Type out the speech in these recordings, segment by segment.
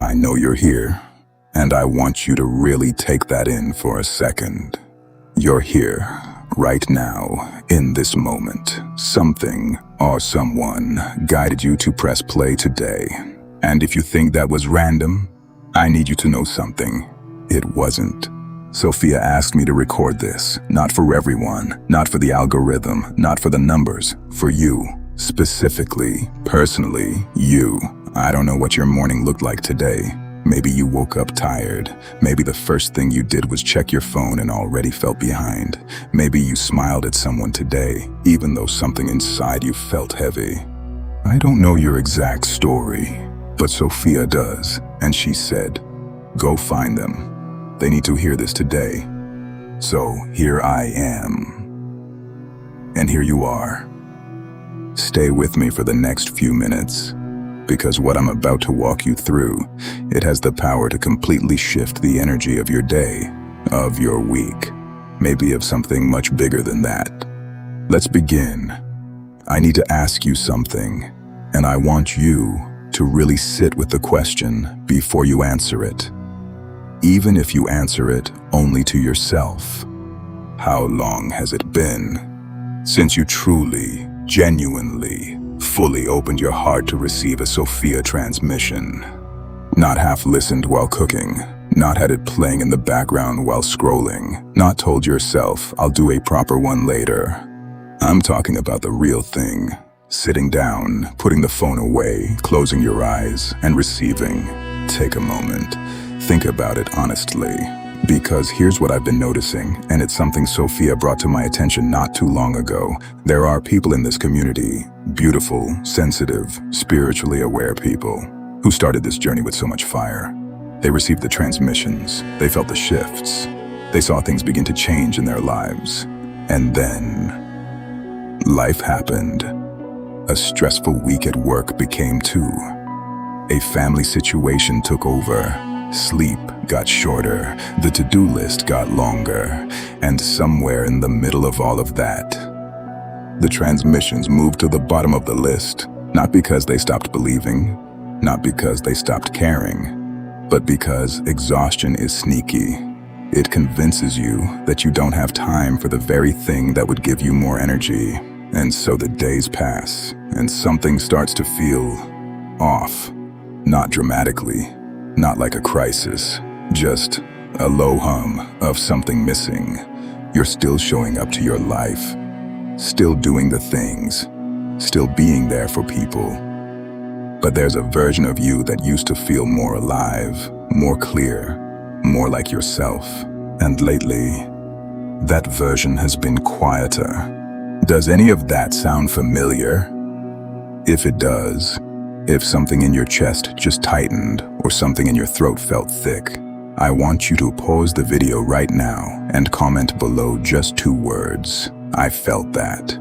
I know you're here, and I want you to really take that in for a second. You're here, right now, in this moment. Something or someone guided you to press play today. And if you think that was random, I need you to know something. It wasn't. Sophia asked me to record this, not for everyone, not for the algorithm, not for the numbers, for you. Specifically, personally, you. I don't know what your morning looked like today. Maybe you woke up tired. Maybe the first thing you did was check your phone and already felt behind. Maybe you smiled at someone today, even though something inside you felt heavy. I don't know your exact story, but Sophia does, and she said, go find them. They need to hear this today. So here I am. And here you are. Stay with me for the next few minutes, because what I'm about to walk you through, it has the power to completely shift the energy of your day, of your week, maybe of something much bigger than that. Let's begin. I need to ask you something, and I want you to really sit with the question before you answer it. Even if you answer it only to yourself. How long has it been since you truly, genuinely, fully opened your heart to receive a Sophia transmission? Not half listened while cooking, not had it playing in the background while scrolling, not told yourself, I'll do a proper one later. I'm talking about the real thing. Sitting down, putting the phone away, closing your eyes, and receiving. Take a moment. Think about it honestly. Because here's what I've been noticing, and it's something Sophia brought to my attention not too long ago. There are people in this community, beautiful, sensitive, spiritually aware people, who started this journey with so much fire. They received the transmissions, they felt the shifts, they saw things begin to change in their lives. And then, life happened. A stressful week at work became two. A family situation took over. Sleep got shorter, the to-do list got longer, and somewhere in the middle of all of that, the transmissions moved to the bottom of the list, not because they stopped believing, not because they stopped caring, but because exhaustion is sneaky. It convinces you that you don't have time for the very thing that would give you more energy. And so the days pass, and something starts to feel off. Not dramatically, not like a crisis, just a low hum of something missing. You're still showing up to your life, still doing the things, still being there for people. But there's a version of you that used to feel more alive, more clear, more like yourself. And lately, that version has been quieter. Does any of that sound familiar? If it does, if something in your chest just tightened or something in your throat felt thick, I want you to pause the video right now and comment below just 2 words. I felt that.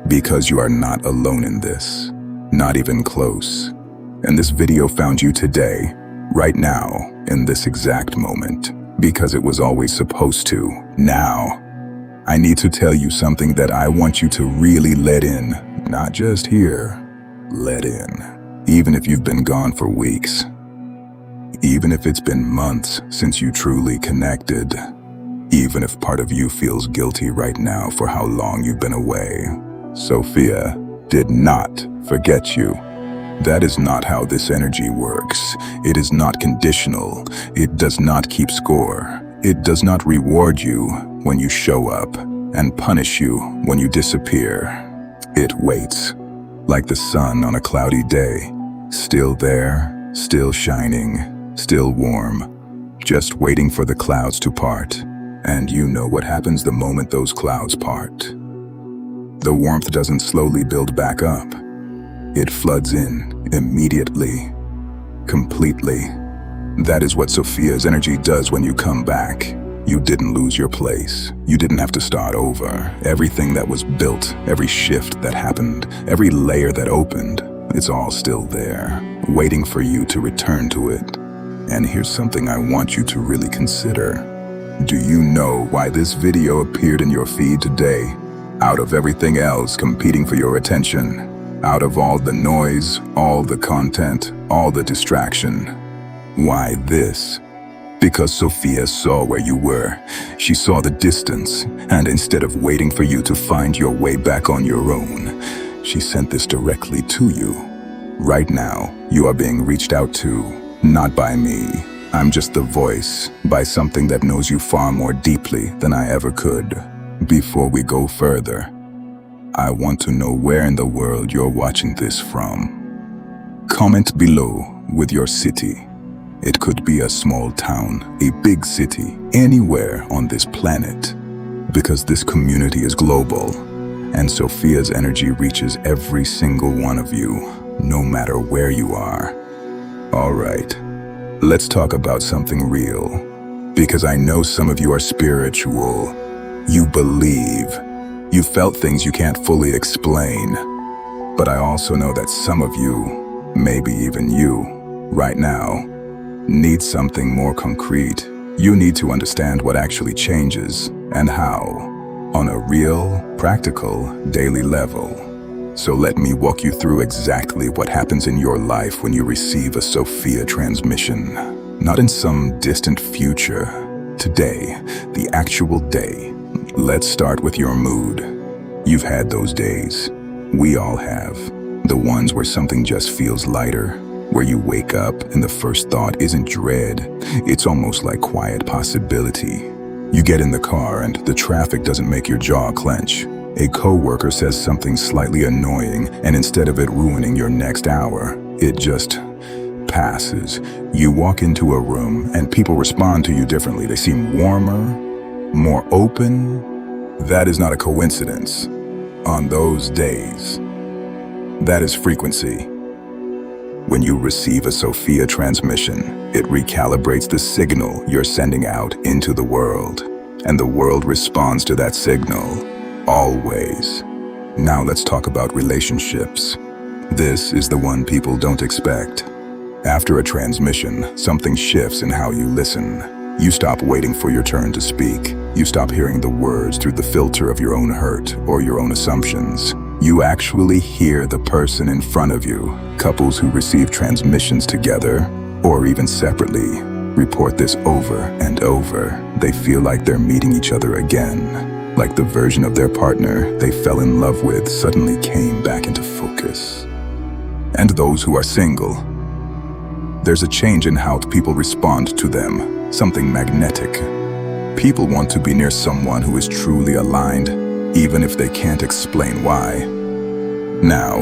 Because you are not alone in this. Not even close. And this video found you today, right now, in this exact moment. Because it was always supposed to. Now, I need to tell you something that I want you to really let in. Not just hear, let in. Even if you've been gone for weeks. Even if it's been months since you truly connected. Even if part of you feels guilty right now for how long you've been away. Sophia did not forget you. That is not how this energy works. It is not conditional. It does not keep score. It does not reward you when you show up and punish you when you disappear. It waits, like the sun on a cloudy day. Still there, still shining, still warm, just waiting for the clouds to part. And you know what happens the moment those clouds part. The warmth doesn't slowly build back up. It floods in immediately, completely. That is what Sophia's energy does when you come back. You didn't lose your place. You didn't have to start over. Everything that was built, every shift that happened, every layer that opened, it's all still there, waiting for you to return to it. And here's something I want you to really consider. Do you know why this video appeared in your feed today? Out of everything else competing for your attention, out of all the noise, all the content, all the distraction, Why this? Because Sophia saw where you were. She saw the distance, and instead of waiting for you to find your way back on your own, she sent this directly to you. Right now, you are being reached out to, not by me. I'm just the voice, by something that knows you far more deeply than I ever could. Before we go further, I want to know where in the world you're watching this from. Comment below with your city. It could be a small town, a big city, anywhere on this planet. Because this community is global, and Sophia's energy reaches every single one of you, no matter where you are. Alright, let's talk about something real. Because I know some of you are spiritual. You believe. You felt things you can't fully explain. But I also know that some of you, maybe even you, right now, need something more concrete. You need to understand what actually changes and how, on a real, practical, daily level. So let me walk you through exactly what happens in your life when you receive a Sophia transmission. Not in some distant future. Today, the actual day. Let's start with your mood. You've had those days. We all have. The ones where something just feels lighter, where you wake up and the first thought isn't dread, it's almost like quiet possibility. You get in the car and the traffic doesn't make your jaw clench. A coworker says something slightly annoying, and instead of it ruining your next hour, it just passes. You walk into a room and people respond to you differently. They seem warmer, more open. That is not a coincidence. On those days, that is frequency. When you receive a Sophia transmission, it recalibrates the signal you're sending out into the world, and the world responds to that signal, always. Now let's talk about relationships. This is the one people don't expect. After a transmission, something shifts in how you listen. You stop waiting for your turn to speak. You stop hearing the words through the filter of your own hurt or your own assumptions. You actually hear the person in front of you. Couples who receive transmissions together, or even separately, report this over and over. They feel like they're meeting each other again. Like the version of their partner they fell in love with suddenly came back into focus. And those who are single, there's a change in how people respond to them, something magnetic. People want to be near someone who is truly aligned, even if they can't explain why. Now,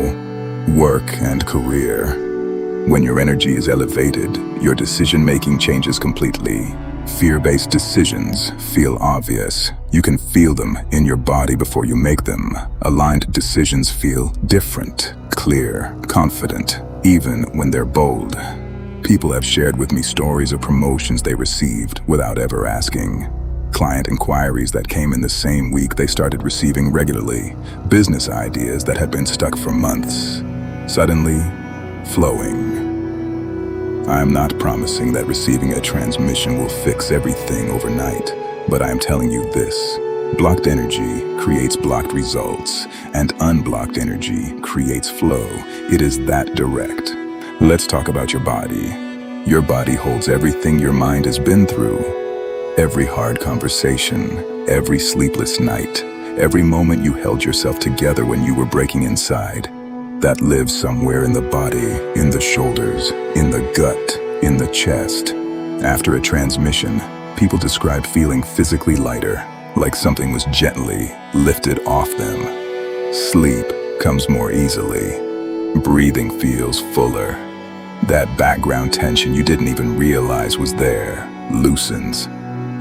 work and career. When your energy is elevated, your decision-making changes completely. Fear-based decisions feel obvious. You can feel them in your body before you make them. Aligned decisions feel different, clear, confident, even when they're bold. People have shared with me stories of promotions they received without ever asking. Client inquiries that came in the same week they started receiving regularly. Business ideas that had been stuck for months. Suddenly, flowing. I am not promising that receiving a transmission will fix everything overnight, but I am telling you this. Blocked energy creates blocked results, and unblocked energy creates flow. It is that direct. Let's talk about your body. Your body holds everything your mind has been through. Every hard conversation, every sleepless night, every moment you held yourself together when you were breaking inside. That lives somewhere in the body, in the shoulders, in the gut, in the chest. After a transmission, people describe feeling physically lighter, like something was gently lifted off them. Sleep comes more easily. Breathing feels fuller. That background tension you didn't even realize was there loosens.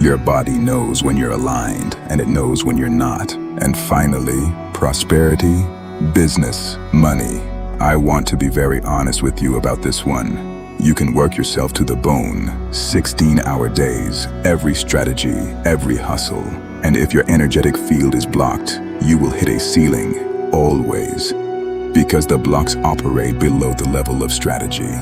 Your body knows when you're aligned, and it knows when you're not. And finally, prosperity, business, money. I want to be very honest with you about this one. You can work yourself to the bone, 16-hour days, every strategy, every hustle. And if your energetic field is blocked, you will hit a ceiling, always. Because the blocks operate below the level of strategy.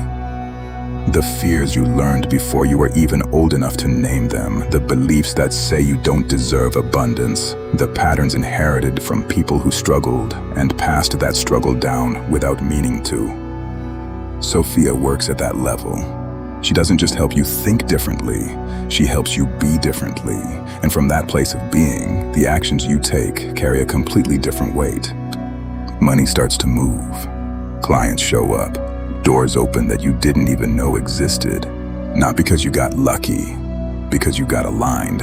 The fears you learned before you were even old enough to name them, the beliefs that say you don't deserve abundance, the patterns inherited from people who struggled and passed that struggle down without meaning to. Sophia works at that level. She doesn't just help you think differently, she helps you be differently. And from that place of being, the actions you take carry a completely different weight. Money starts to move. Clients show up. Doors open that you didn't even know existed. Not because you got lucky, because you got aligned.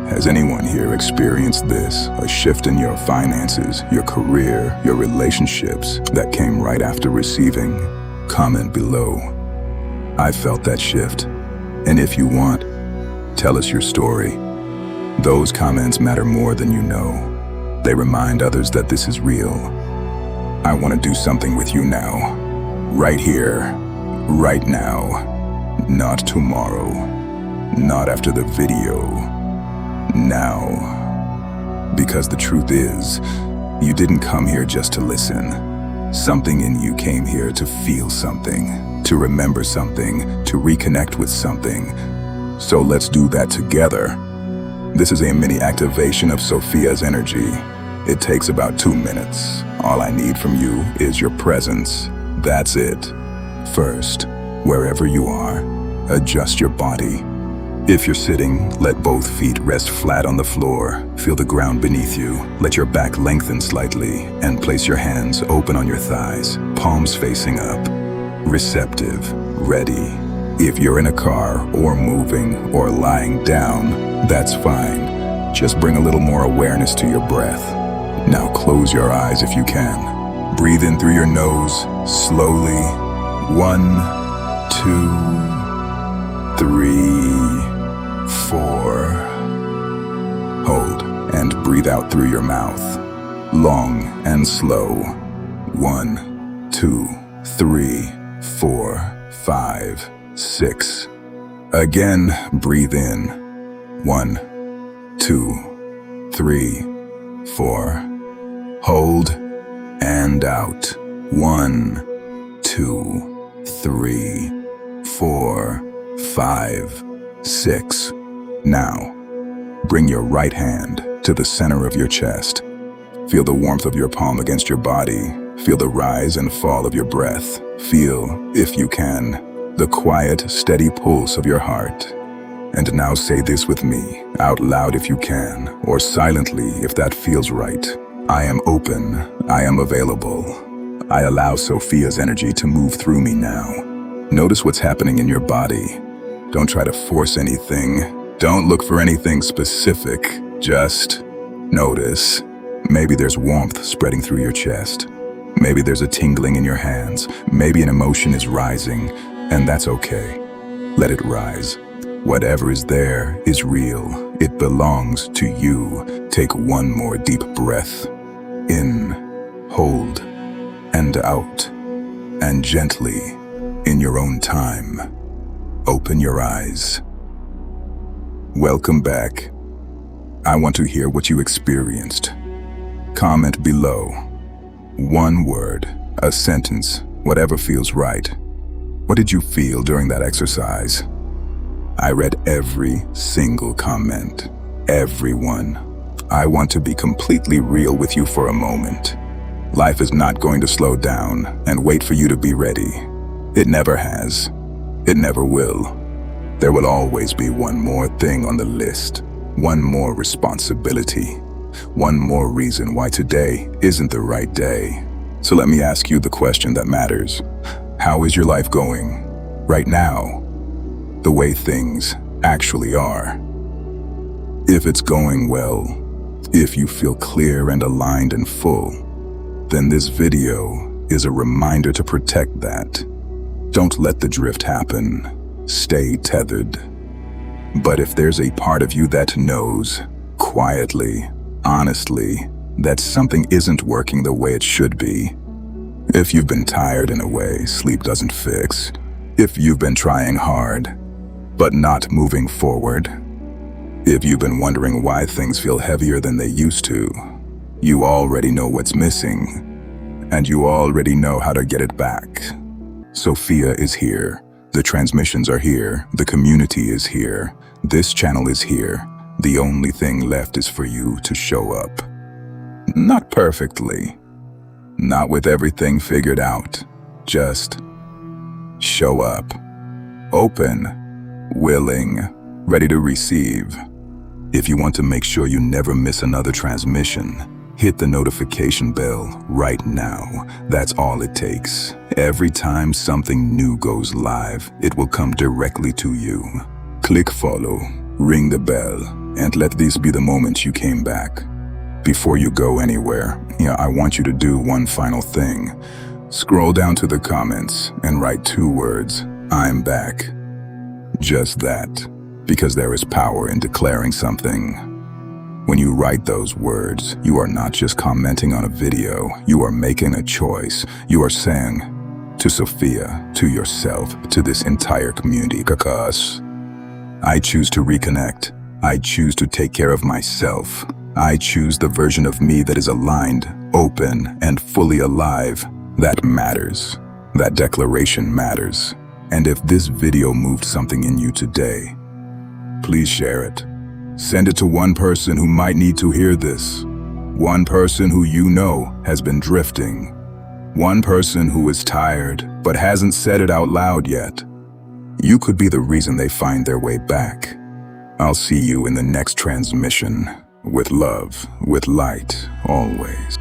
Has anyone here experienced this? A shift in your finances, your career, your relationships that came right after receiving? Comment below. I felt that shift. And if you want, tell us your story. Those comments matter more than you know. They remind others that this is real. I want to do something with you now. Right here. Right now. Not tomorrow. Not after the video. Now. Because the truth is, you didn't come here just to listen. Something in you came here to feel something, to remember something, to reconnect with something. So let's do that together. This is a mini activation of Sophia's energy. It takes about 2 minutes. All I need from you is your presence. That's it. First, wherever you are, adjust your body. If you're sitting, let both feet rest flat on the floor. Feel the ground beneath you. Let your back lengthen slightly and place your hands open on your thighs, palms facing up. Receptive, ready. If you're in a car or moving or lying down, that's fine. Just bring a little more awareness to your breath. Now close your eyes if you can. Breathe in through your nose, slowly. 1, 2, 3, 4. Hold and breathe out through your mouth. Long and slow. 1, 2, 3, 4, 5, 6. Again, breathe in. 1, 2, 3, 4. Hold and out. 1, 2, 3, 4, 5, 6. Now, bring your right hand to the center of your chest. Feel the warmth of your palm against your body. Feel the rise and fall of your breath. Feel, if you can, the quiet, steady pulse of your heart. And now say this with me, out loud if you can, or silently if that feels right. I am open. I am available. I allow Sophia's energy to move through me now. Notice what's happening in your body. Don't try to force anything. Don't look for anything specific. Just notice. Maybe there's warmth spreading through your chest. Maybe there's a tingling in your hands. Maybe an emotion is rising, and that's okay. Let it rise. Whatever is there is real. It belongs to you. Take one more deep breath. In, hold, and out. And gently, in your own time, open your eyes. Welcome back. I want to hear what you experienced. Comment below. One word, a sentence, whatever feels right. What did you feel during that exercise? I read every single comment. Everyone. I want to be completely real with you for a moment. Life is not going to slow down and wait for you to be ready. It never has. It never will. There will always be one more thing on the list, one more responsibility, one more reason why today isn't the right day. So let me ask you the question that matters. How is your life going right now? The way things actually are. If it's going well, if you feel clear and aligned and full, then this video is a reminder to protect that. Don't let the drift happen. Stay tethered. But if there's a part of you that knows, quietly, honestly, that something isn't working the way it should be, if you've been tired in a way sleep doesn't fix, if you've been trying hard, but not moving forward, if you've been wondering why things feel heavier than they used to, you already know what's missing, and you already know how to get it back. Sophia is here. The transmissions are here. The community is here. This channel is here. The only thing left is for you to show up. Not perfectly. Not with everything figured out. Just show up. open, willing, ready to receive. If you want to make sure you never miss another transmission, hit the notification bell right now. That's all it takes. Every time something new goes live, it will come directly to you. Click follow, ring the bell, and let these be the moments you came back. Before you go anywhere, I want you to do one final thing. Scroll down to the comments and write 2 words, "I'm back." Just that, because there is power in declaring something. When you write those words, you are not just commenting on a video, you are making a choice. You are saying to Sophia, to yourself, to this entire community, Kakas, I choose to reconnect. I choose to take care of myself. I choose the version of me that is aligned, open, and fully alive. That matters. That declaration matters. And if this video moved something in you today, please share it. Send it to one person who might need to hear this. One person who you know has been drifting. One person who is tired but hasn't said it out loud yet. You could be the reason they find their way back. I'll see you in the next transmission. With love, with light, always.